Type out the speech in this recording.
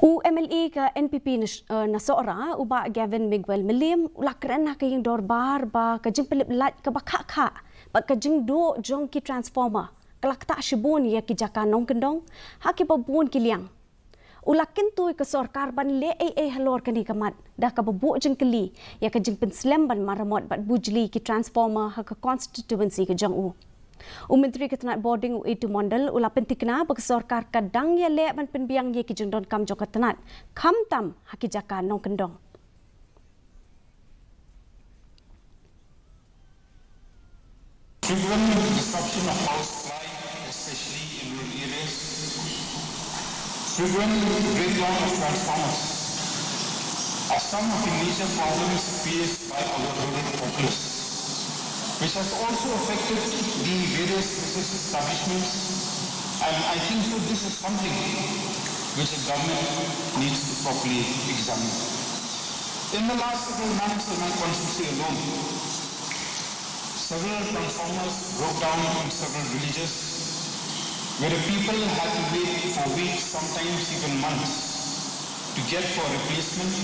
UMLE ke NPP na Sohra uba Gavin Miguel Milim ulah kerana ke yang dorbar ba kajing pelip Lait ke ba Khah ba kajing do jong ki transformer kelak tak shibun ya ki Jaka Nongkyndong ha ki babun ki liang ulah kintu ke sorkar ban le halor kani kamat dah ka babu jeng keli ya kajing penslem ban maramot bat bujli ki transformer ha ke constituency ke jang u Menteri Ketenat Boarding itu Mondal ulah pentikna bagi sorkar kadang ya le ban penbiang ye ki jengdon kam Jaka tenat kam tam haki Jaka Nongkyndong. Frequent disruption of power supply, especially in rural areas. Frequent breakdown of transformers are some of the major problems faced by our rural populace, which has also affected the various business establishments, and I think so this is something which the government needs to properly examine. In the last several months in my constituency alone, several transformers broke down in several villages, where the people had to wait for weeks, sometimes even months, to get for replacement,